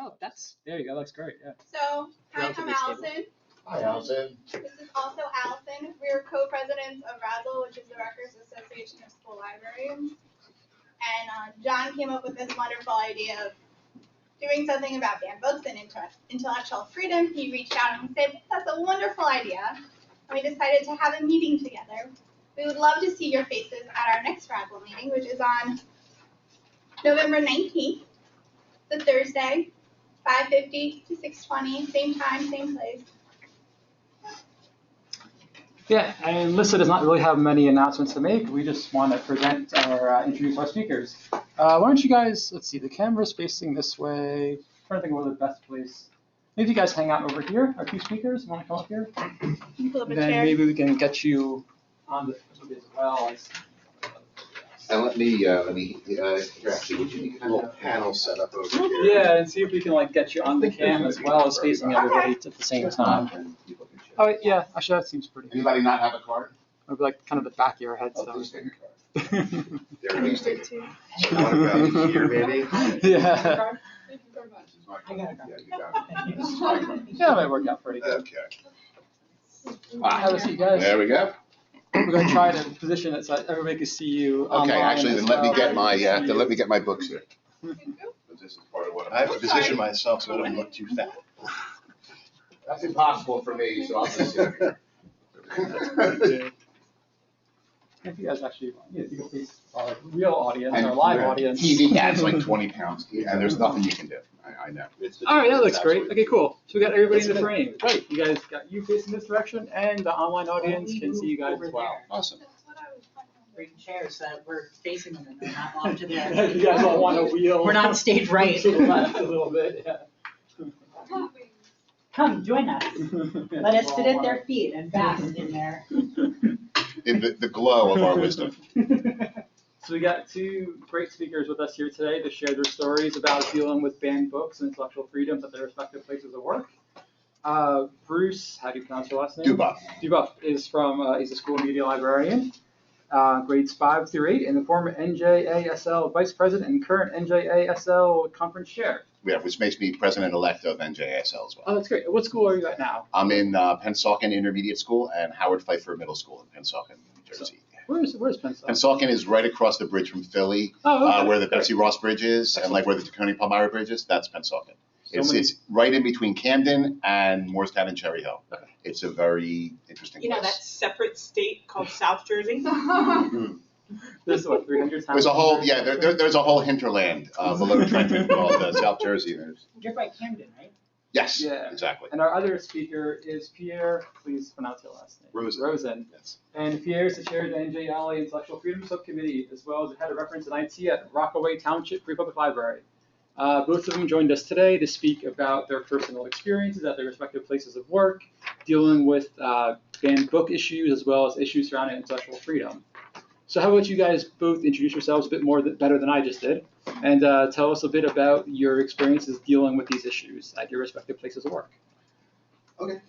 Oh, there you go. Looks great. Yeah. So, hi, I'm Allison. Hi, Allison. This is also Allison. We are co-presidents of RASL, which is the Rutgers Association of School Librarians. And John came up with this wonderful idea of doing something about banned books and intellectual freedom. He reached out and said, that's a wonderful idea. And we decided to have a meeting together. We would love to see your faces at our next RASL meeting, which is on November 19th, the Thursday, 5:50 to 6:20, same time, same place. Yeah, and LISSA does not really have many announcements to make. We just want to present or introduce our speakers. Why don't you guys, let's see, the camera's facing this way. I'm trying to think of what the best place. Maybe you guys hang out over here, our two speakers. Want to come up here? Pull up a Then chair. maybe we can get you on the feed as well. And let me actually, would you need a little panel set up over here? Yeah, and see if we can like get you on the cam as well as facing everybody at the same time. And people can check. Oh yeah, actually that seems pretty good. Anybody not have a card? Maybe like kind of the back of your head. Oh, So. please take a card. There it is. Take it. Too. You want to go here, maybe? Yeah. I got it. Yeah, you got it. This is my card. Yeah, that might work out pretty good. Okay. Have a seat, guys. There we go. We're gonna try to position it so that everybody can see you. Okay, online actually, as then let me well. get my let me get my books here. Because this is part of what I have to position myself so I don't look too fat. That's impossible for me, so I'll just sit here. If you guys actually, you can face our real audience, And our live audience. TV adds like 20 pounds, and there's nothing you can do. I know. All right, that looks great. Okay, cool. So we got everybody in the frame. Great. You guys got you facing this direction, and the online audience can see you guys as well. Awesome. Bring chairs so that we're facing them and they're not off to the. You guys all want to wheel. We're not stage right. To the left a little bit. Yeah. Come, join us. Let us sit at their feet and bask in there. In the glow of our wisdom. So we got two great speakers with us here today to share their stories about dealing with banned books and intellectual freedoms at their respective places of work. Bruce, how do you pronounce your last name? DuBoff. DuBoff is from, he's a school media librarian, grades 5 through 8, and the former NJASL Vice President and current NJASL Conference Chair. Yeah, which makes me president-elect of NJASL as well. Oh, that's great. What school are you at now? I'm in Pennsauken Intermediate School and Howard Pfeiffer Middle School in Pennsauken, New Jersey. Where's Pennsauken? Pennsauken is right across the bridge from Philly, Oh, okay. where the Betsy Ross Bridge is, and like where the Tacony Palmyra Bridge is. That's Pennsauken. It's right in between Camden and Moorestown and Cherry Hill. Okay. It's a very interesting You know, place. that separate state called South Jersey? There's what, 300 towns? There's a whole, yeah, there's a whole hinterland below Trenton called South Jersey. You're by Camden, right? Yes, Yeah. exactly. And our other speaker is Pierre, please pronounce your last name. Rosen. Yes. And Pierre is the chair of the NJLA Intellectual Freedom Subcommittee, as well as the head of reference in IT at Rockaway Township Free Public Library. Both of them joined us today to speak about their personal experiences at their respective places of work, dealing with banned book issues, as well as issues surrounding intellectual freedom. So how about you guys both introduce yourselves a bit more better than I just did, and tell us a bit about your experiences dealing with these issues at your respective places of work. Okay.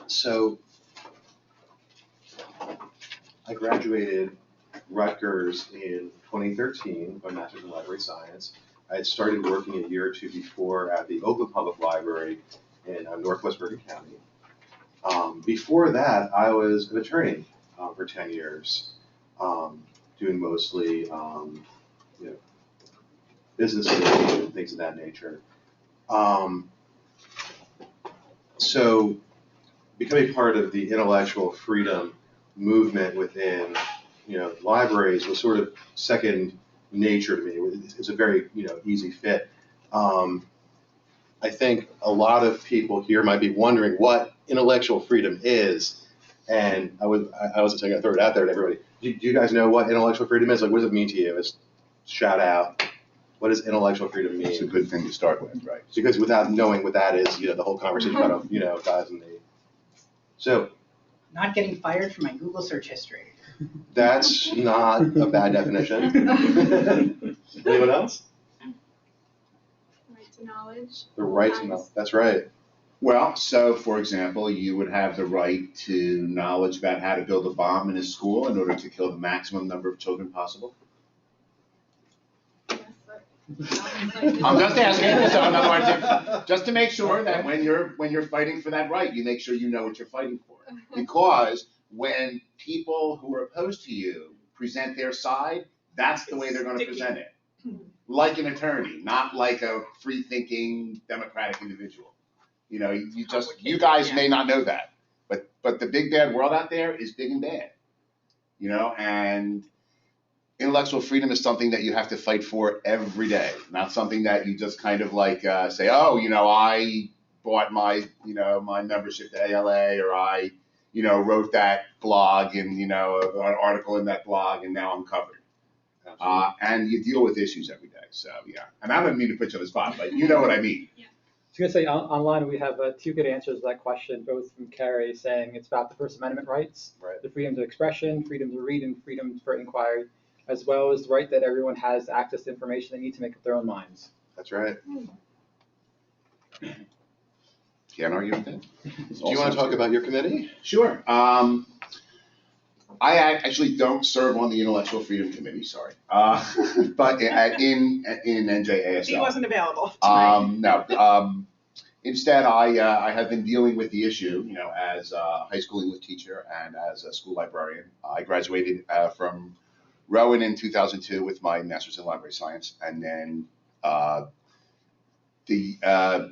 So I graduated Rutgers in 2013 with my master's in library science. I had started working a year or two before at the Oakland Public Library in Northwest Bergen County. Before that, I was an attorney for 10 years, doing mostly business litigation, things of that nature. So becoming part of the intellectual freedom movement within libraries was sort of second nature to me. It's a very easy fit. I think a lot of people here might be wondering what intellectual freedom is. And I wasn't going to throw it out there to everybody. Do you guys know what intellectual freedom is? Like, what does it mean to you? Just shout out. What does intellectual freedom mean? It's a good thing to start with, right? Because without knowing what that is, the whole conversation kind of, dies in the. So. Not getting fired from my Google search history. That's not a bad definition. Anyone else? Right to knowledge. The right to know. That's right. Well, so for example, you would have the right to knowledge about how to build a bomb in a school in order to kill the maximum number of children possible. Yes, I'm just asking, so in other words, just to make sure that when you're fighting for that right, you make sure you know what you're fighting for. Because when people who are opposed to you present their side, that's the way they're going to present it. Like an attorney, not like a free-thinking democratic individual. You know, you guys may not know that, but the big bad world out there is big and bad. You know, and intellectual freedom is something that you have to fight for every day, not something that you just kind of like say, oh, you know, I bought my, you know, my membership to ALA, or I, you know, wrote that blog and, you know, an article in that blog and now I'm covered. And you deal with issues every day. So, yeah. And I don't mean to put you on the spot, but you know what I mean. I was going to say, online we have two good answers to that question, both from Carrie saying it's about the First Amendment rights, Right. the freedoms of expression, freedom to read, and freedom for inquiry, as well as the right that everyone has access to information they need to make up their own minds. That's right. Can't argue with that. Do you want to talk about your committee? Sure. I actually don't serve on the Intellectual Freedom Committee, sorry, but in NJASL. He wasn't available. No. Instead, I have been dealing with the issue, you know, as a high school English teacher and as a school librarian. I graduated from Rowan in 2002 with my master's in library science, and then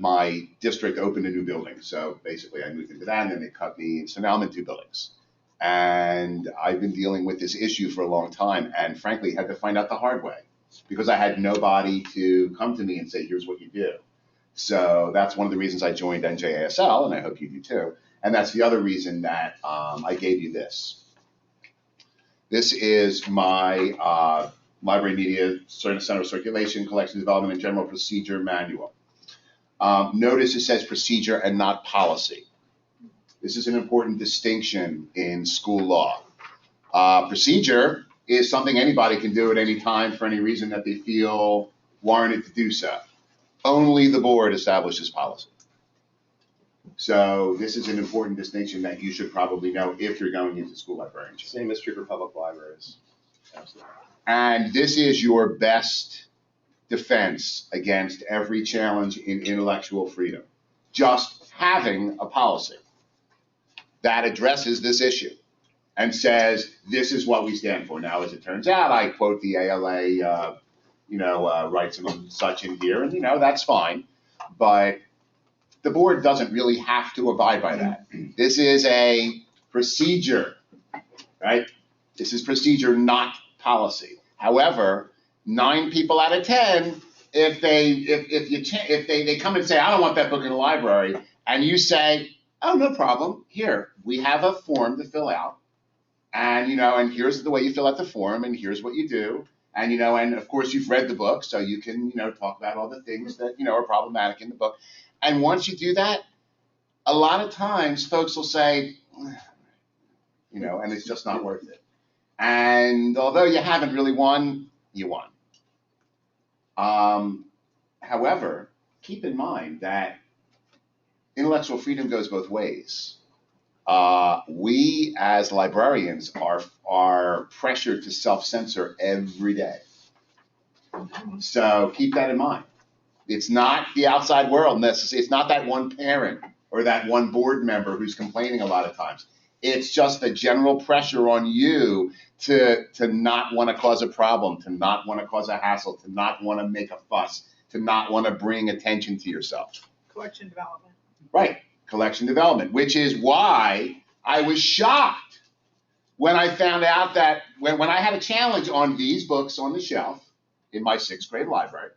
my district opened a new building. So basically, I moved into that, and then they cut me. So now I'm in two buildings. And I've been dealing with this issue for a long time, and frankly had to find out the hard way because I had nobody to come to me and say, here's what you do. So that's one of the reasons I joined NJASL, and I hope you do too. And that's the other reason that I gave you this. This is my Library Media Center Circulation, Collection Development, and General Procedure Manual. Notice it says procedure and not policy. This is an important distinction in school law. Procedure is something anybody can do at any time for any reason that they feel warranted to do so. Only the board establishes policy. So this is an important distinction that you should probably know if you're going into school librarianship. Same is true for public libraries. Absolutely. And this is your best defense against every challenge in intellectual freedom. Just having a policy that addresses this issue and says, this is what we stand for. Now, as it turns out, I quote the ALA, rights and such in here, and, you know, that's fine. But the board doesn't really have to abide by that. This is a procedure, right? This is procedure, not policy. However, 9 people out of 10, if they come and say, I don't want that book in the library, and you say, oh, no problem. Here, we have a form to fill out. And, you know, and here's the way you fill out the form, and here's what you do. And, you know, and of course you've read the book, so you can, you know, talk about all the things that, you know, are problematic in the book. And once you do that, a lot of times folks will say, you know, and it's just not worth it. And although you haven't really won, you won. However, keep in mind that intellectual freedom goes both ways. We as librarians are pressured to self-censor every day. So keep that in mind. It's not the outside world necessarily. It's not that one parent or that one board member who's complaining a lot of times. It's just the general pressure on you to not want to cause a problem, to not want to cause a hassle, to not want to make a fuss, to not want to bring attention to yourself. Collection development. Right, collection development, which is why I was shocked when I found out that when I had a challenge on these books on the shelf in my 6th grade library,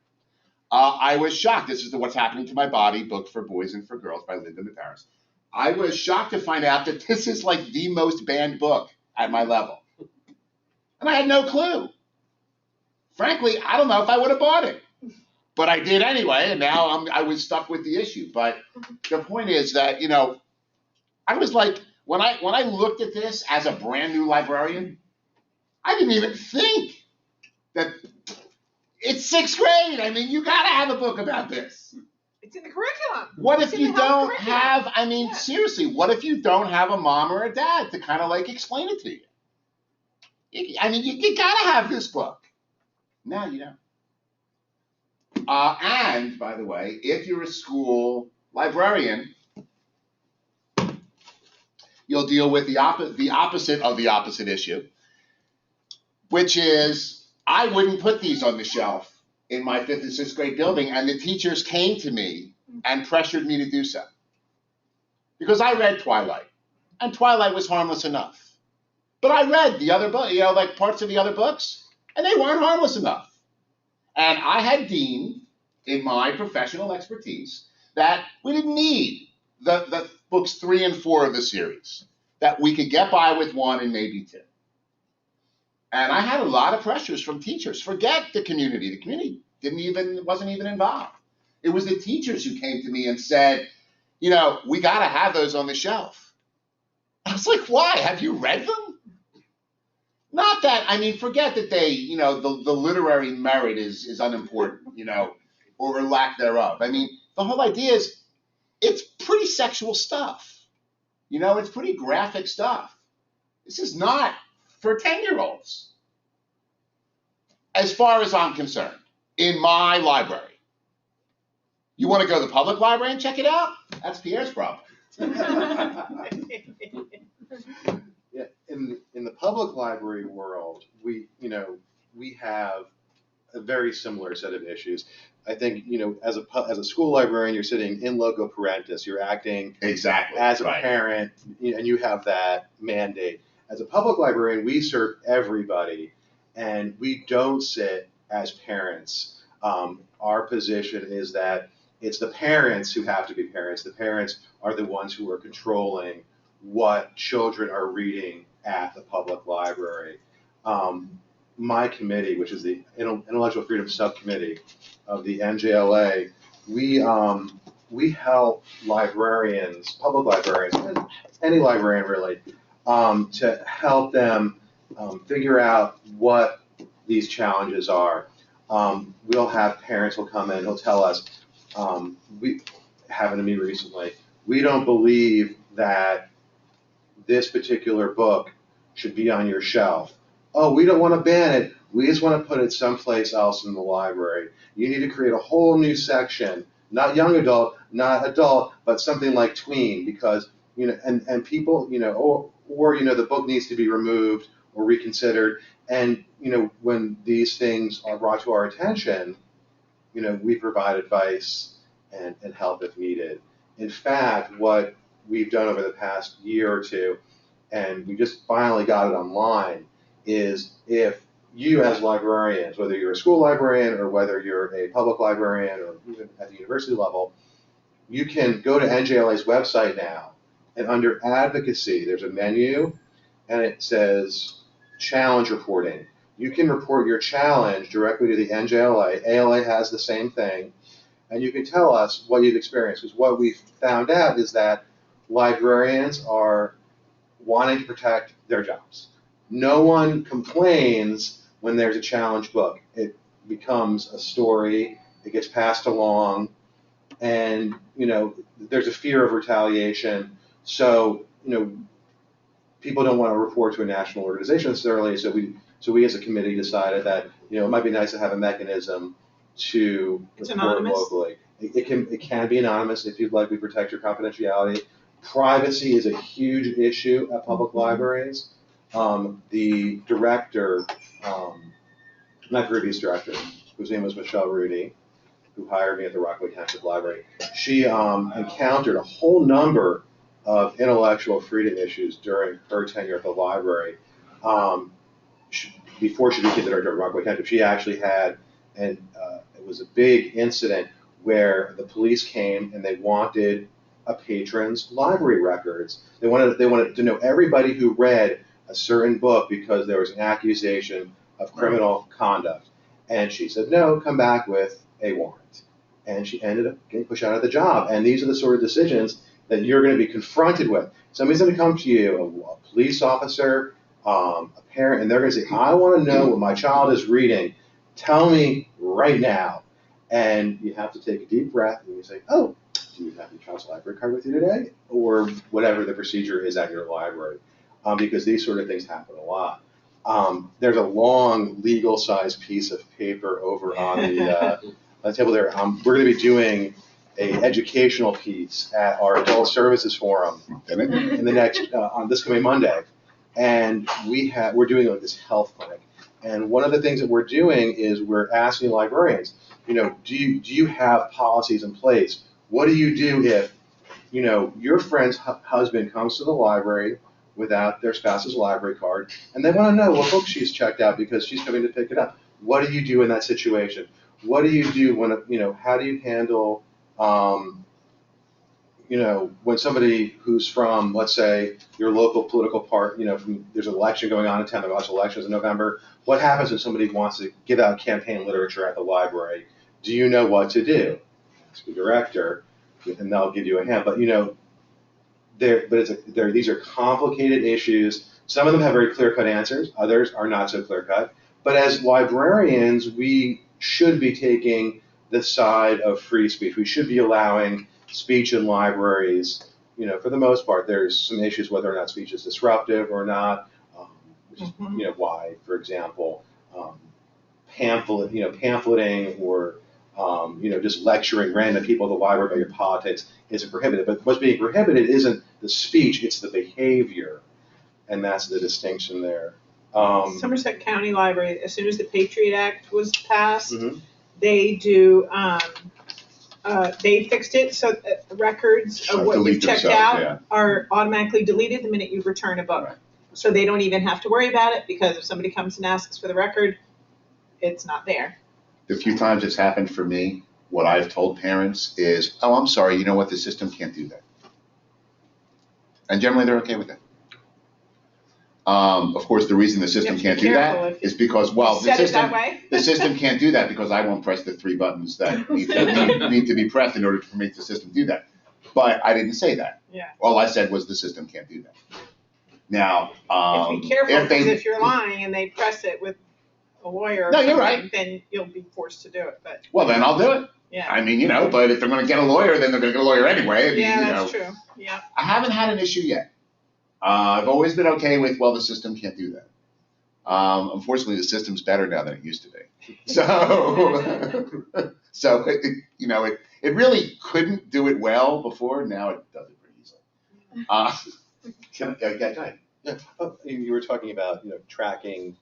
I was shocked. This is the What's Happening to My Body book for boys and for girls by Linda Paris. I was shocked to find out that this is like the most banned book at my level. And I had no clue. Frankly, I don't know if I would have bought it. But I did anyway, and now I was stuck with the issue. But the point is that, you know, I was like, when I looked at this as a brand new librarian, I didn't even think that it's 6th grade. I mean, you got to have a book about this. It's in the curriculum. What It's if in you the health don't curriculum. have, I mean, seriously, what if you don't have a mom or a dad to kind of like explain it to you? I mean, you got to have this book. No, you don't. And, by the way, if you're a school librarian, you'll deal with the opposite of the opposite issue, which is I wouldn't put these on the shelf in my 5th and 6th grade building, and the teachers came to me and pressured me to do so. Because I read Twilight, and Twilight was harmless enough. But I read the other book, like parts of the other books, and they weren't harmless enough. And I had deemed, in my professional expertise, that we didn't need the books 3 and 4 of the series, that we could get by with 1 and maybe 2. And I had a lot of pressures from teachers. Forget the community. The community wasn't even involved. It was the teachers who came to me and said, we got to have those on the shelf. I was like, why? Have you read them? Not that, forget that they, the literary merit is unimportant, or lack thereof. The whole idea is it's pretty sexual stuff. It's pretty graphic stuff. This is not for 10-year-olds, as far as I'm concerned, in my library. You want to go to the public library and check it out? That's Pierre's problem. Yeah, in the public library world, we have a very similar set of issues. I think, as a school librarian, you're sitting in loco parentis. You're acting exactly as a parent, and you have that mandate. As a public librarian, we serve everybody, and we don't sit as parents. Our position is that it's the parents who have to be parents. The parents are the ones who are controlling what children are reading at the public library. My committee, which is the Intellectual Freedom Subcommittee of the NJLA, we help librarians, public librarians, any librarian really, to help them figure out what these challenges are. We'll have parents will come in, they'll tell us, we happened to me recently, we don't believe that this particular book should be on your shelf. Oh, we don't want to ban it. We just want to put it someplace else in the library. You need to create a whole new section, not young adult, not adult, but something like tween, because, and people, or the book needs to be removed or reconsidered. And, when these things are brought to our attention, we provide advice and help if needed. In fact, what we've done over the past year or two, and we just finally got it online, is if you as librarians, whether you're a school librarian or whether you're a public librarian or even at the university level, you can go to NJLA's website now, and under advocacy, there's a menu, and it says challenge reporting. You can report your challenge directly to the NJLA. ALA has the same thing, and you can tell us what you've experienced, because what we've found out is that librarians are wanting to protect their jobs. No one complains when there's a challenge book. It becomes a story, it gets passed along, and there's a fear of retaliation. So people don't want to report to a national organization necessarily. So we as a committee decided that it might be nice to have a mechanism to report locally. It can be anonymous if you'd like. We protect your confidentiality. Privacy is a huge issue at public libraries. The director, not previous director, whose name was Michelle Rudy, who hired me at the Rockaway Township Library, she encountered a whole number of intellectual freedom issues during her tenure at the library. Before she became the director of Rockaway Township, she actually had, and it was a big incident where the police came and they wanted a patron's library records. They wanted to know everybody who read a certain book because there was an accusation of criminal conduct. And she said, no, come back with a warrant. And she ended up getting pushed out of the job. And these are the sort of decisions that you're going to be confronted with. Somebody's going to come to you, a police officer, a parent, and they're going to say, I want to know what my child is reading. Tell me right now. And you have to take a deep breath and you say, oh, do you have your child's library card with you today? Or whatever the procedure is at your library. Because these sort of things happen a lot. There's a long legal-sized piece of paper over on the on the table there. We're going to be doing a educational piece at our adult services forum in the next on this coming Monday, and we're doing like this health clinic. And one of the things that we're doing is we're asking librarians, do you have policies in place? What do you do if, your friend's husband comes to the library without their spouse's library card, and they want to know what book she's checked out because she's coming to pick it up? What do you do in that situation? What do you do when, how do you handle, when somebody who's from, let's say, your local political party, there's an election going on in town, there's elections in November. What happens if somebody wants to give out campaign literature at the library? Do you know what to do? Ask the director, and they'll give you a hand. But these are complicated issues. Some of them have very clear-cut answers. Others are not so clear-cut. But as librarians, we should be taking the side of free speech. We should be allowing speech in libraries. For the most part, there's some issues whether or not speech is disruptive or not. Why, for example, pamphleting or just lecturing random people at the library about your politics isn't prohibited. But what's being prohibited isn't the speech; it's the behavior, and that's the distinction there. Somerset County Library, as soon as the Patriot Act was passed, they do. They fixed it so that records of what you've checked out are automatically deleted the minute you return a book. Right. So they don't even have to worry about it, because if somebody comes and asks for the record, it's not there. The few times it's happened for me, what I've told parents is, oh, I'm sorry, you know what, the system can't do that. And generally they're okay with it. Of course, the reason the system can't do that is because, well, the system can't do that because I won't press the 3 buttons that need to be pressed in order to make the system do that. But I didn't say that. Yeah. All I said was the system can't do that. Now, be careful, because if you're lying and they press it with a lawyer, you're right, then you'll be forced to do it. But well, then I'll do it. Yeah. I mean, but if they're going to get a lawyer, then they're going to get a lawyer anyway. I mean, that's true. Yeah. I haven't had an issue yet. I've always been okay with, well, the system can't do that. Unfortunately, the system's better now than it used to be. So, it really couldn't do it well before. Now it does it pretty easily. Go ahead. Yeah. Oh, you were talking about, tracking,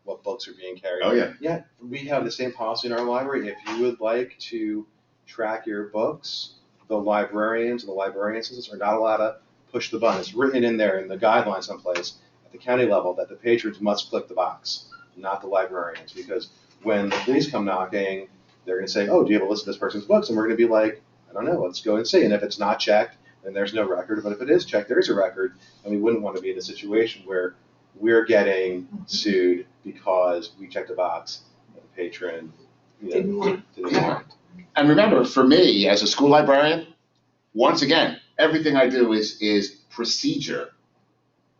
what books are being carried. Oh, yeah. Yeah, we have the same policy in our library. If you would like to track your books, the librarians and the librarian assistants are not allowed to push the button. It's written in there in the guidelines someplace at the county level that the patrons must click the box, not the librarians. Because when the police come knocking, they're going to say, oh, do you have a list of this person's books? And we're going to be like, I don't know, let's go and see. And if it's not checked, then there's no record. But if it is checked, there is a record. And we wouldn't want to be in a situation where we're getting sued because we checked a box and the patron didn't want it. And remember, for me, as a school librarian, once again, everything I do is procedure,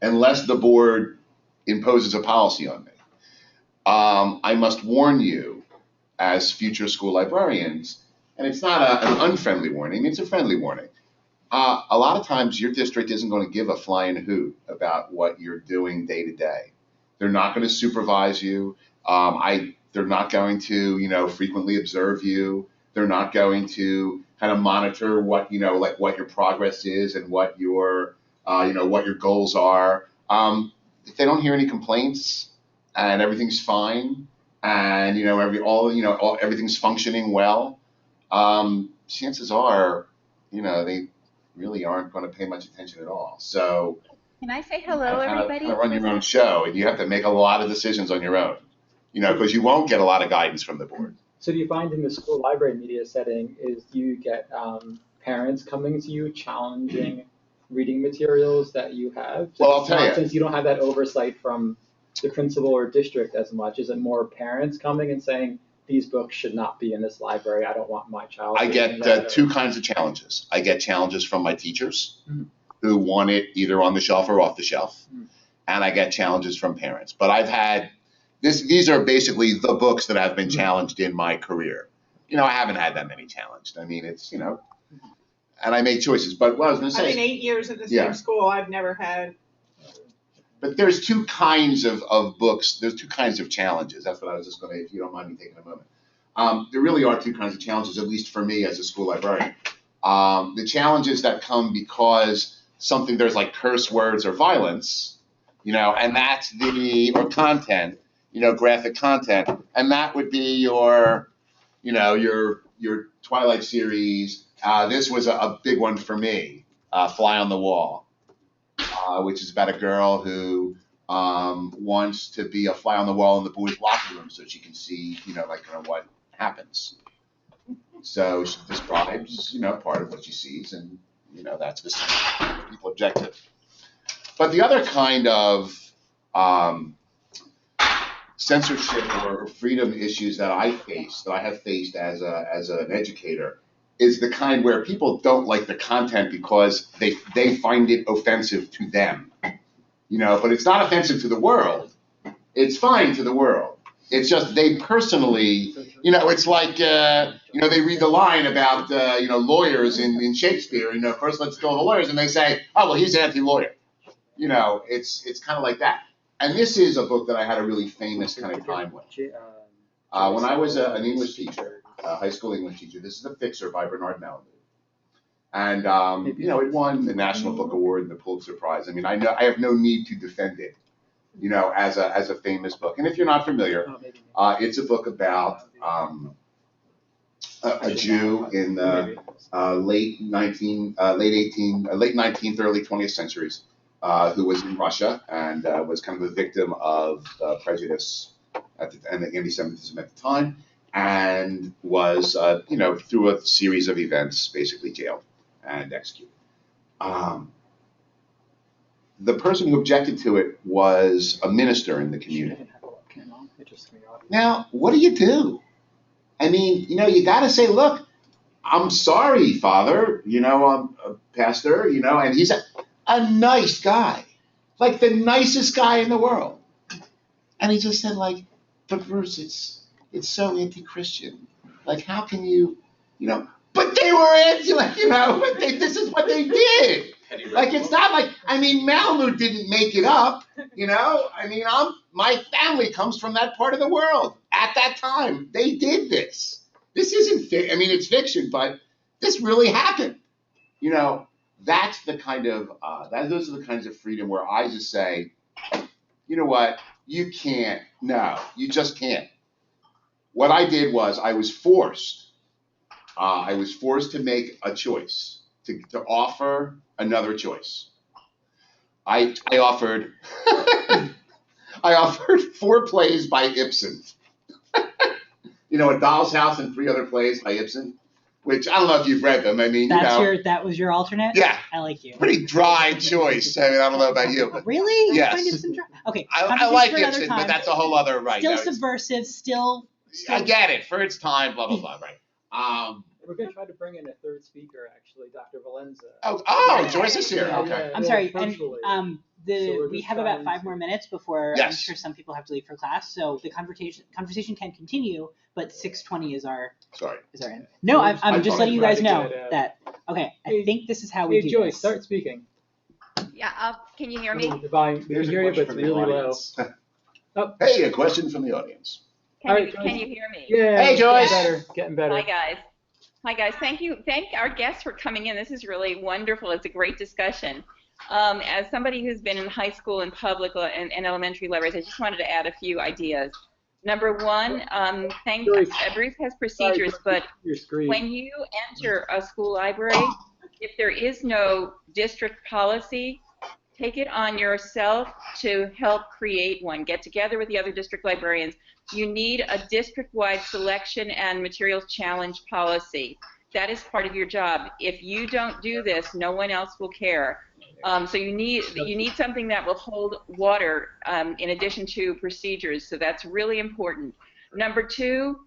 unless the board imposes a policy on me. I must warn you as future school librarians, and it's not an unfriendly warning, it's a friendly warning. A lot of times your district isn't going to give a flying hoot about what you're doing day to day. They're not going to supervise you. They're not going to, frequently observe you. They're not going to kind of monitor what, what your progress is and what your, what your goals are. If they don't hear any complaints and everything's fine and, everything's functioning well, chances are, they really aren't going to pay much attention at all. So can I say hello, everybody? You run your own show, and you have to make a lot of decisions on your own, because you won't get a lot of guidance from the board. So do you find in the school library media setting is you get parents coming to you challenging reading materials that you have? So well, I'll tell you. Since you don't have that oversight from the principal or district as much, is it more parents coming and saying, these books should not be in this library, I don't want my child I get 2 kinds of challenges. I get challenges from my teachers who want it either on the shelf or off the shelf. And I get challenges from parents. But I've had these are basically the books that have been challenged in my career. I haven't had that many challenged. I mean, it's, and I make choices. But what I was going to say, 8 years at the same school, I've never had. But there's 2 kinds of books. There's 2 kinds of challenges. That's what I was just going to, if you don't mind me taking a moment. there really are two kinds of challenges, at least for me as a school librarian. The challenges that come because there's like curse words or violence, and that's or content, graphic content, and that would be your Twilight series. This was a big one for me, Fly on the Wall, which is about a girl who wants to be a fly on the wall in the boys' locker room so she can see, what happens. So she describes, part of what she sees, and, that's the people objective. But the other kind of censorship or freedom issues that I have faced as an educator, is the kind where people don't like the content because they find it offensive to them. But it's not offensive to the world. It's fine to the world. It's just they personally, it's like, they read the line about, lawyers in Shakespeare, first let's kill the lawyers, and they say, oh, well, he's anti-lawyer. It's kind of like that. And this is a book that I had a really famous kind of time with. When I was an English teacher, a high school English teacher, this is The Fixer by Bernard Malamud. And, it won the National Book Award and the Pulitzer Prize. I mean, I have no need to defend it, as a famous book. And if you're not familiar, it's a book about a Jew in the late 19th, early 20th centuries, who was in Russia and was kind of a victim of prejudice and anti-Semitism at the time, and was, through a series of events, basically jailed and executed. The person who objected to it was a minister in the community. Now, what do? I mean, you got to say, look, I'm sorry, Father, I'm a pastor, and he's a nice guy, like the nicest guy in the world. And he just said, but Bruce, it's so anti-Christian. Like, how can you, but they were this is what they did. It's not Malamud didn't make it up, my family comes from that part of the world. At that time, they did this. This isn't, it's fiction, but this really happened. That's the kind of, those are the kinds of freedom where I just say, you know what, you can't, no, you just can't. What I did was I was forced to make a choice, to offer another choice. I offered I offered 4 plays by Ibsen. A Doll's House and 3 other plays by Ibsen, which I don't know if you've read them. That was your alternate? Yeah. I like you. Pretty dry choice. I don't know about you. But really? Yes. You find Ibsen dry? Okay. I like Ibsen, but that's a whole other, right. Still subversive, still. I get it. For its time, blah, blah, blah, right. We're going to try to bring in a third speaker, actually, Dr. Valenza. Oh, Joyce is here. Yeah, Okay. I'm sorry. Virtually. And So we have about 5 more minutes before I'm sure some people have to leave for class. So the conversation can continue, but 6:20 is our end. No, I'm just letting you guys know that. Okay, I think this is how we do Joyce, this. start speaking. Yeah, can you hear me? The volume, we can hear you, but it's really low. Oh. Hey, a question from the audience. Can you hear me? Yeah. Hey, Joyce. Getting better. Hi guys. Thank our guests for coming in. This is really wonderful. It's a great discussion. As somebody who's been in high school and public and elementary libraries, I just wanted to add a few ideas. Number one, Bruce has procedures, but when you enter a school library, if there is no district policy, take it on yourself to help create one. Get together with the other district librarians. You need a district-wide selection and materials challenge policy. That is part of your job. If you don't do this, no one else will care. So you need something that will hold water in addition to procedures. So that's really important. Number two,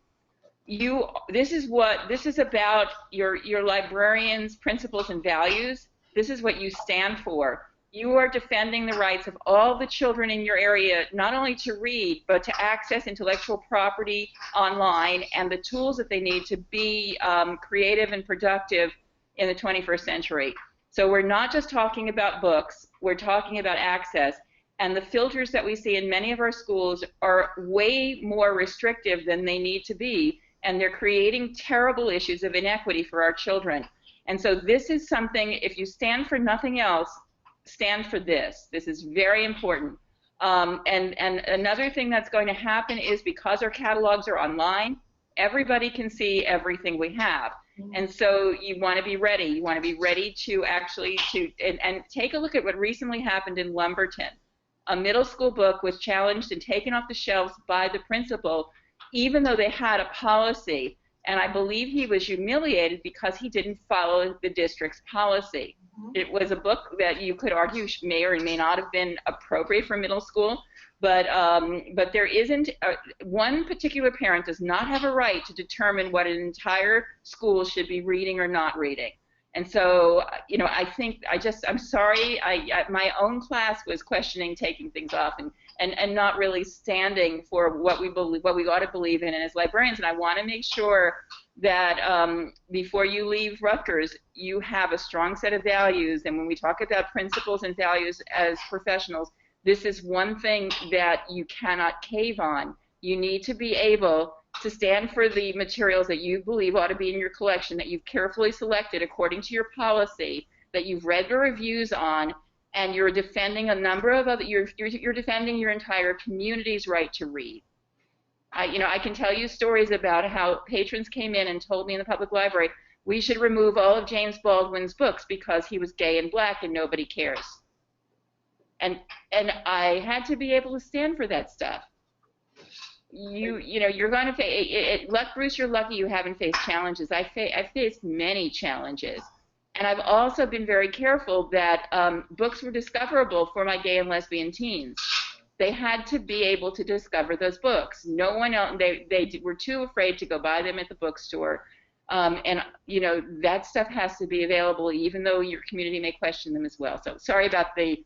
this is about your librarians' principles and values. This is what you stand for. You are defending the rights of all the children in your area, not only to read, but to access intellectual property online and the tools that they need to be creative and productive in the 21st century. So we're not just talking about books, we're talking about access. And the filters that we see in many of our schools are way more restrictive than they need to be. and they're creating terrible issues of inequity for our children. And so this is something, if you stand for nothing else, stand for this. This is very important. And another thing that's going to happen is because our catalogs are online, everybody can see everything we have. And so you want to be ready. You want to be ready to actually and take a look at what recently happened in Lumberton. A middle school book was challenged and taken off the shelves by the principal, even though they had a policy. And I believe he was humiliated because he didn't follow the district's policy. It was a book that you could argue may or may not have been appropriate for middle school, but there isn't, one particular parent does not have a right to determine what an entire school should be reading or not reading. And so, you know, I think I'm sorry, my own class was questioning taking things off and not really standing for what we believe, what we ought to believe in as librarians. And I want to make sure that before you leave Rutgers, you have a strong set of values. And when we talk about principles and values as professionals, this is one thing that you cannot cave on. You need to be able to stand for the materials that you believe ought to be in your collection, that you've carefully selected according to your policy, that you've read the reviews on, and you're defending a number of other, you're defending your entire community's right to read. I can tell you stories about how patrons came in and told me in the public library, we should remove all of James Baldwin's books because he was gay and black and nobody cares. And I had to be able to stand for that stuff. You're going to face, Bruce, you're lucky you haven't faced challenges. I've faced many challenges. And I've also been very careful that books were discoverable for my gay and lesbian teens. They had to be able to discover those books. No one else, they were too afraid to go buy them at the bookstore. And, you know, that stuff has to be available even though your community may question them as well. So sorry about the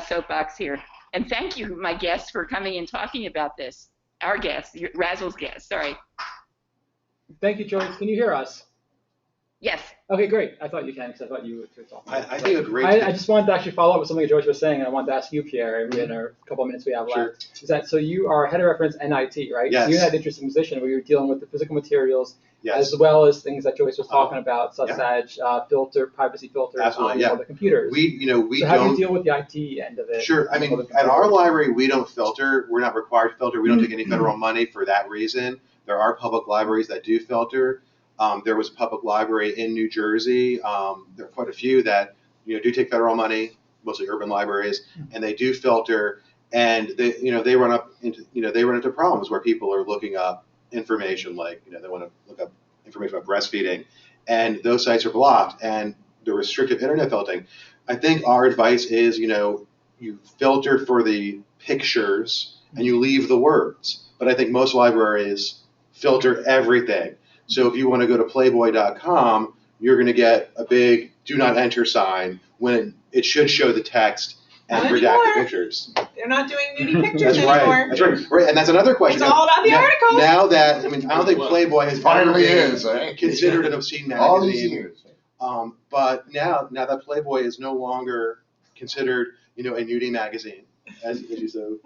soapbox here. And thank you, my guests, for coming and talking about this. Our guest, RASL's guest, sorry. Thank you, Joyce. Can you hear us? Yes. Okay, great. I thought you can, because I thought you were talking. I think it's great. I just wanted to actually follow up with something Joyce was saying, and I wanted to ask you, Pierre, in a couple of minutes we have left. Is that, so you are head of reference NIT, right? Yes. So you had an interesting position where you were dealing with the physical materials, yes, as well as things that Joyce was talking about, such as privacy filters on all the computers. So how do you deal with the IT end of it? Sure. I mean, at our library, we don't filter. We're not required to filter. We don't take any federal money for that reason. There are public libraries that do filter. There was a public library in New Jersey. There are quite a few that do take federal money, mostly urban libraries, and they do filter. And they run up into problems where people are looking up information like they want to look up information about breastfeeding, and those sites are blocked. And the restrictive internet filtering. I think our advice is you filter for the pictures and you leave the words. But I think most libraries filter everything. So if you want to go to playboy.com, you're going to get a big do not enter sign when it should show the text and redacted pictures. They're not doing nudie pictures anymore. That's right. And that's another question. It's all about the article. Now that, I don't think Playboy has finally considered an obscene magazine. All these years. But now that Playboy is no longer considered, a nudie magazine, as you so,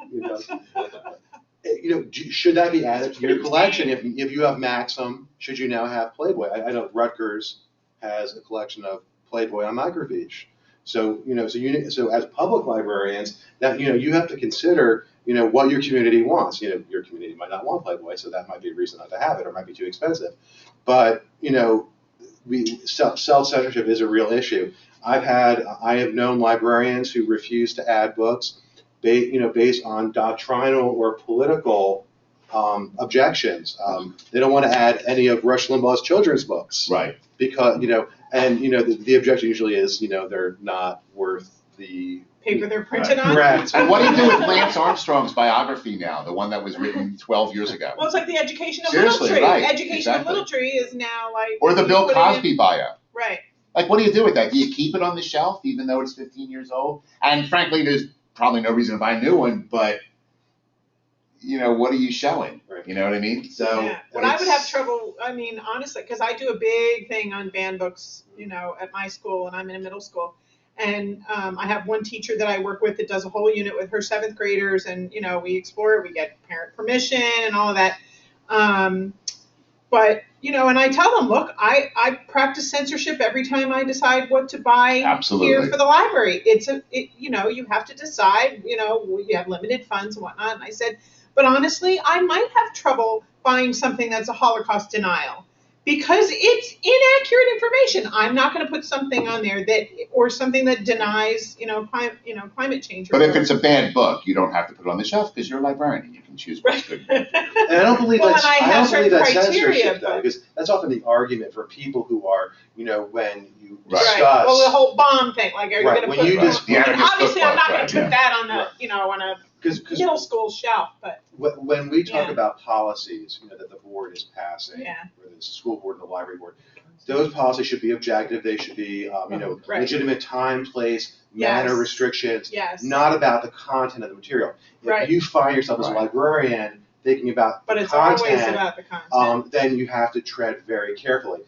should that be added to your collection? If you have Maxim, should you now have Playboy? I know Rutgers has a collection of Playboy on microfiche. So so as public librarians, that you have to consider what your community wants. Your community might not want Playboy, so that might be a reason not to have it, or it might be too expensive. But self-censorship is a real issue. I have known librarians who refuse to add books based on doctrinal or political objections. They don't want to add any of Rush Limbaugh's children's books, right? Because the objection usually is they're not worth the paper they're printed on. Correct. And what do you do with Lance Armstrong's biography now, the one that was written 12 years ago? Well, it's like the Education of Seriously, Little Tree. right, Education exactly. of Little Tree is now like. Or the Bill Cosby bio. Right. Like, what do you do with that? Do you keep it on the shelf even though it's 15 years old? And frankly, there's probably no reason to buy a new one, but what are you showing? Right. You know what I mean? So yeah. What I would have trouble, honestly, because I do a big thing on banned books, at my school, and I'm in a middle school. And I have one teacher that I work with that does a whole unit with her 7th graders, and we explore it, we get parent permission and all of that. But, you know, and I tell them, look, I practice censorship every time I decide what to buy here for the library. You know, you have to decide, you know, you have limited funds and whatnot. And I said, but honestly, I might have trouble buying something that's a Holocaust denial because it's inaccurate information. I'm not going to put something on there or something that denies, climate change. But if it's a bad book, you don't have to put it on the shelf because you're a librarian and you can choose what's good. And I don't believe that's censorship, though, because that's often the argument for people who are, you know, when you discuss. Right. Well, the whole bomb thing, like, are you going to put obviously, I'm not going to put that on the, on a middle school shelf, but. When we talk about policies, you know, that the board is passing, whether it's the school board and the library board, those policies should be objective. They should be, legitimate time, place, manner restrictions, not about the content of the material. If you find yourself as a librarian thinking about the content, always about the content, then you have to tread very carefully.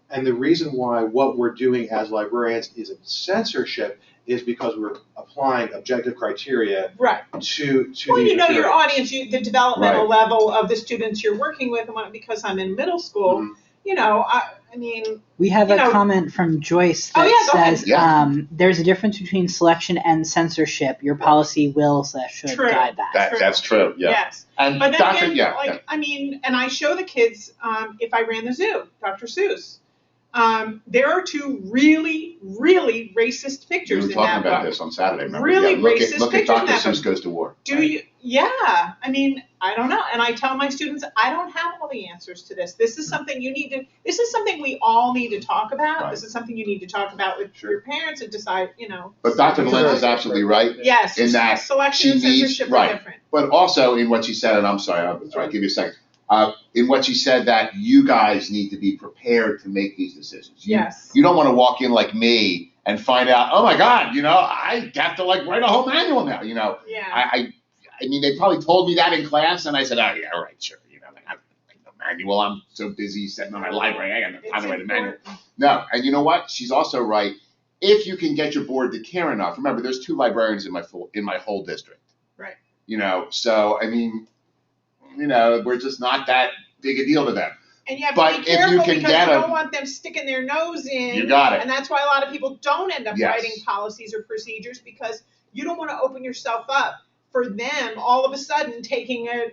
And the reason why what we're doing as librarians isn't censorship is because we're applying objective criteria to well, you know, your audience, the developmental level of the students you're working with, and because I'm in middle school, you know, I mean. We have a comment from Joyce that says there's a difference between selection and censorship. Your policy will / should guide that. That's true. Yeah. Yes. And but then again, I mean, and I show the kids if I ran the zoo, Dr. Seuss. There are two really, really racist pictures in that book. We were talking about this on Saturday, remember? Really racist look pictures at in Dr. that book. Seuss Goes to War. Do you? Yeah. I mean, I don't know. And I tell my students, I don't have all the answers to this. This is something this is something we all need to talk about. Right. This is something you need to talk about with your parents and decide, you know. But Dr. Valente is absolutely right. Yes. In that selection and censorship are different. But also in what she said, and I'm sorry, I'll give you a second. In what she said, that you guys need to be prepared to make these decisions. You don't want to walk in like me and find out, oh my God, you know, I have to like write a whole manual now, you know. Yeah. I mean, they probably told me that in class, and I said, oh yeah, all right, sure. You know, I have no manual. I'm so busy sitting on my library. I got no time to write a manual. No, and you know what? She's also right. If you can get your board to care enough, remember, there's 2 librarians in my whole district. Right. You know, so I mean. You know, we're just not that big a deal to them. And you have to be careful because you don't want them sticking their nose in. You got it. And that's why a lot of people don't end up writing policies or procedures, because you don't want to open yourself up for them all of a sudden taking an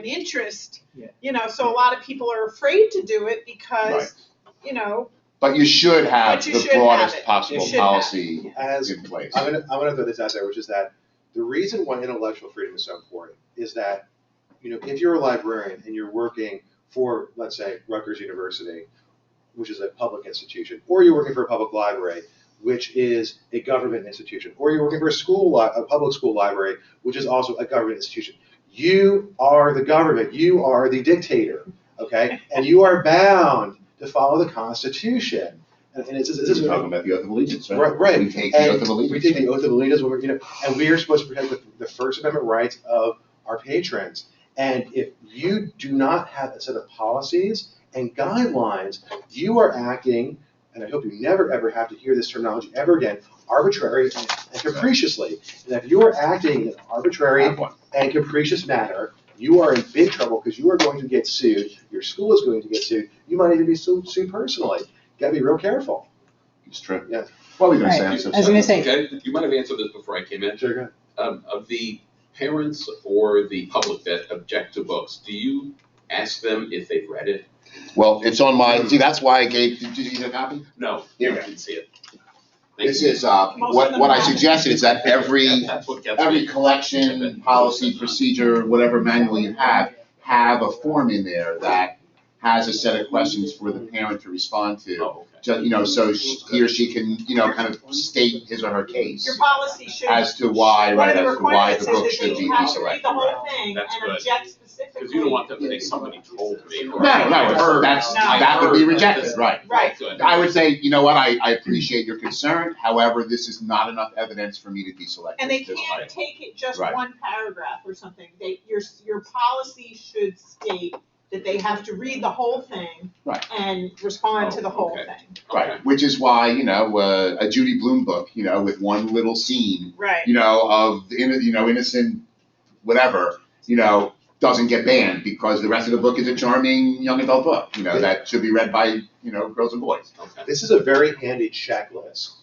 interest. Yeah. You know, so a lot of people are afraid to do it because, you know. But you should have the broadest possible policy in place. I'm gonna throw this out there, which is that the reason why intellectual freedom is so important is that, you know, if you're a librarian and you're working for, let's say, Rutgers University, which is a public institution, or you're working for a public library, which is a government institution, or you're working for a public school library, which is also a government institution, you are the government. You are the dictator, okay? And you are bound to follow the Constitution. And it's You're talking about the oath of allegiance, right? Right. We take the oath of allegiance. We take the oath of allegiance, when we're, and we are supposed to protect the First Amendment rights of our patrons. And if you do not have a set of policies and guidelines, you are acting, and I hope you never ever have to hear this terminology ever again, arbitrary and capriciously. And if you are acting in an arbitrary and capricious manner, you are in big trouble because you are going to get sued. Your school is going to get sued. You might even be sued personally. You got to be real careful. It's true. Yeah. What were you going to say? I was going to say. Okay, you might have answered this before I came in. Sure, go ahead. Of the parents or the public that object to books, do you ask them if they've read it? Well, it's on my, see, that's why I gave, did you get a copy? No, Here. I didn't see it. This is, what I suggested is that every collection, policy, procedure, whatever manual you have a form in there that has a set of questions for the parent to respond to. Oh, okay. Just, you know, so he or she can, you know, kind of state his or her case. Your policy should. As to why, right, as to why the book should be deselected. deselected. Read the whole thing That's and good. object specifically. Because you don't want them to say somebody told me. Or No, that would be rejected, right. Right. Good. I would say, you know what, I appreciate your concern, however, this is not enough evidence for me to deselect. And they this can't take it just Right. one paragraph or something. Your policy should state that they have to read the whole thing Right. and respond to the whole okay. thing. Right, which is why, you know, a Judy Blume book, you know, with one little scene, Right. you know, of, you know, innocent whatever, you know, doesn't get banned because the rest of the book is a charming young adult book, that should be read by, girls and boys. Okay. This is a very handy checklist.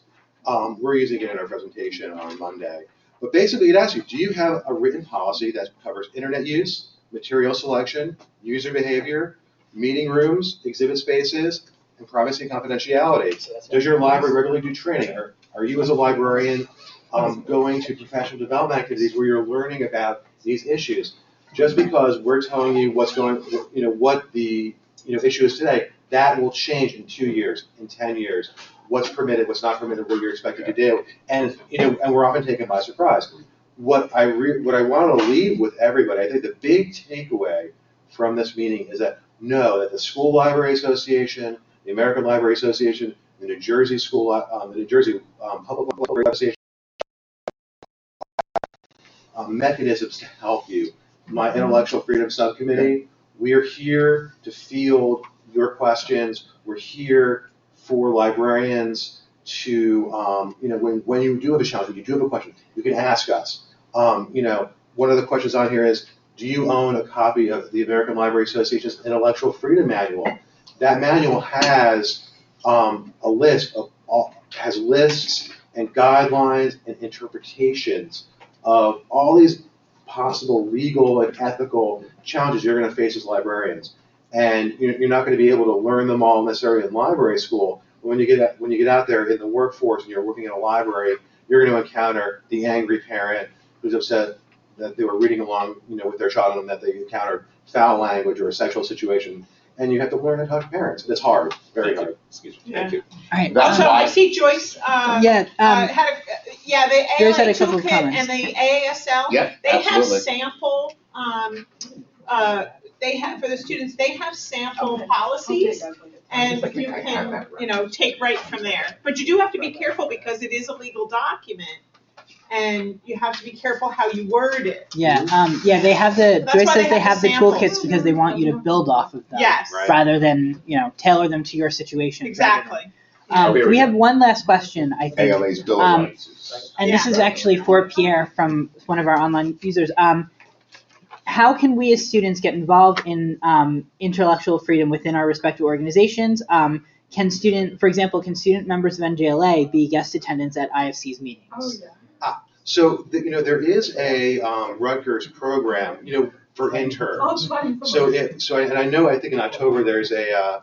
We're using it in our presentation on Monday. But basically it asks you, do you have a written policy that covers internet use, material selection, user behavior, meeting rooms, exhibit spaces, and privacy and confidentiality? Does your library regularly do training? Are you as a librarian going to professional development activities where you're learning about these issues? Just because we're telling you what's going, what the issue is today, that will change in 2 years, in 10 years. What's permitted, what's not permitted, what you're expected to do, and and we're often taken by surprise. What I want to leave with everybody, I think the big takeaway from this meeting is that know that the School Library Association, the American Library Association, the New Jersey Public Library Association, mechanisms to help you. My Intellectual Freedom Subcommittee, we are here to field your questions. We're here for librarians to, when you do have a challenge, when you do have a question, you can ask us. One of the questions on here is, do you own a copy of the American Library Association's Intellectual Freedom Manual? That manual has has lists and guidelines and interpretations of all these possible legal and ethical challenges you're going to face as librarians. And you're not going to be able to learn them all necessarily in library school. When you get out there in the workforce and you're working in a library, you're going to encounter the angry parent who's upset that they were reading along, with their child and that they encountered foul language or a sexual situation. And you have to learn how to talk to parents. It's hard, very hard. Excuse me. Yeah. Thank you. All right. Also, I see Joyce. Yeah. The Joyce had ALA a couple of toolkit comments. and the AASL. Yeah, they absolutely. have sample. They have for the students. They have sample policies, and you can take right from there. But you do have to be careful because it is a legal document. And you have to be careful how you word it. Yeah, they have the, That's Joyce why says they they have have the the samples. toolkits because they want you to build off of them. Yes. Right. Rather than, tailor them to your situation. Exactly. We have one last question, I think. ALA's Bill of Rights. And this is actually for Pierre from one of our online users. How can we as students get involved in intellectual freedom within our respective organizations? Can student members of NJLA be guest attendants at IFC's meetings? Oh, yeah. So there is a Rutgers program, for interns. I think in October there's a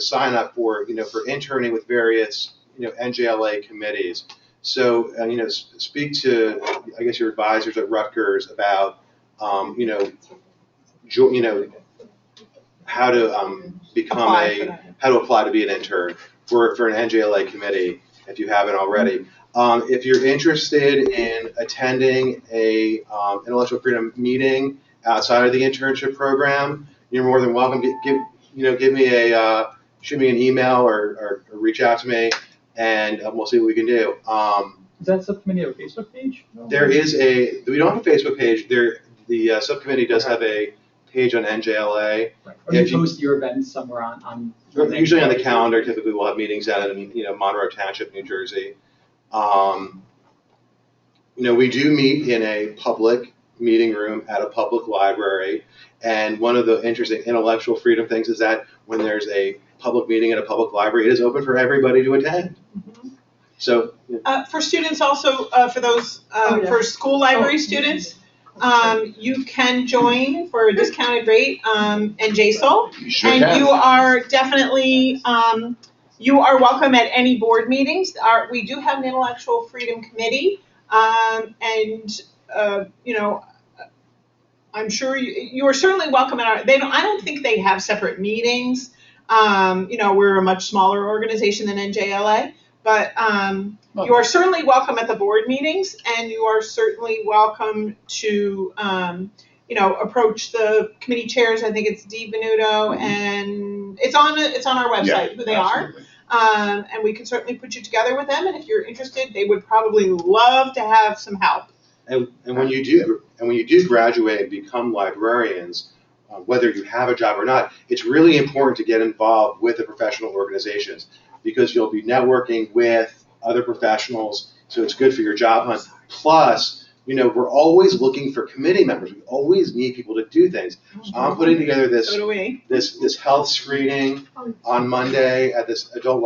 sign up for for interning with various NJLA committees. So speak to your advisors at Rutgers about how to how to apply to be an intern for an NJLA committee if you haven't already. If you're interested in attending a intellectual freedom meeting outside of the internship program, you're more than welcome. Shoot me an email or reach out to me, and we'll see what we can do. Is that subcommittee have a Facebook page? We don't have a Facebook page. The subcommittee does have a page on NJLA. Right. Or you post your events somewhere on usually on the calendar. Typically, we'll have meetings out in Monroe Township, New Jersey. We do meet in a public meeting room at a public library, and one of the interesting intellectual freedom things is that when there's a public meeting at a public library, it is open for everybody to attend. Mm-hmm. So for students also, for those for school library students, you can join for a discounted rate NJASL, you are definitely you are welcome at any board meetings. We do have an intellectual freedom committee, I'm sure you are certainly welcome at our. I don't think they have separate meetings. We're a much smaller organization than NJLA, but you are certainly welcome at the board meetings, and you are certainly welcome to approach the committee chairs. I think it's Dee Venuto, and it's on our website who they absolutely. are, and we can certainly put you together with them. And if you're interested, they would probably love to have some help. And when you do graduate and become librarians, whether you have a job or not, it's really important to get involved with the professional organizations because you'll be networking with other professionals, so it's good for your job hunt. Plus, we're always looking for committee members. We always need people to do things. I'm putting together this health screening on Monday at this adult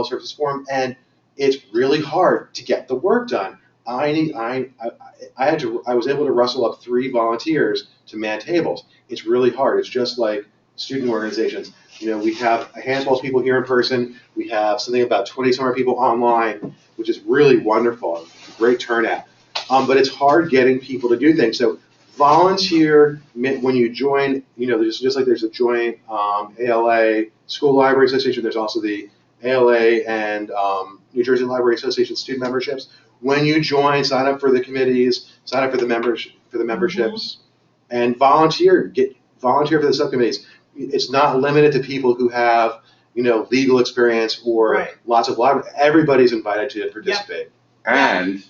services forum, and it's really hard to get the work done. I was able to rustle up 3 volunteers to man tables. It's really hard. It's just like student organizations. We have a handful of people here in person. We have something about 20-some people online, which is really wonderful. Great turnout. But it's hard getting people to do things. So volunteer when you join. Just like there's a joint ALA School Library Association. There's also the ALA and New Jersey Library Association student memberships. When you join, sign up for the committees, sign up for the memberships, and volunteer for the subcommittees. It's not limited to people who have legal experience or lots of library. Everybody's invited to participate. And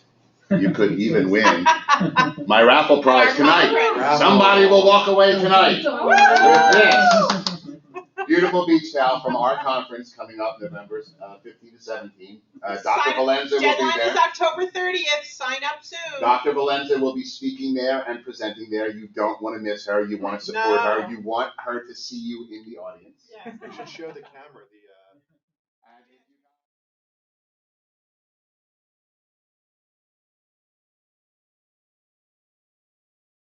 you could even win my raffle prize tonight. Somebody will walk away tonight with this beautiful beach towel from our conference coming up November 15 to 17. Dr. Valenza will be there. Deadline is October 30th. Sign up soon. Dr. Valenza will be speaking there and presenting there. You don't want to miss her. You want to support her. You want her to see you in the audience. Yeah. You should show the camera the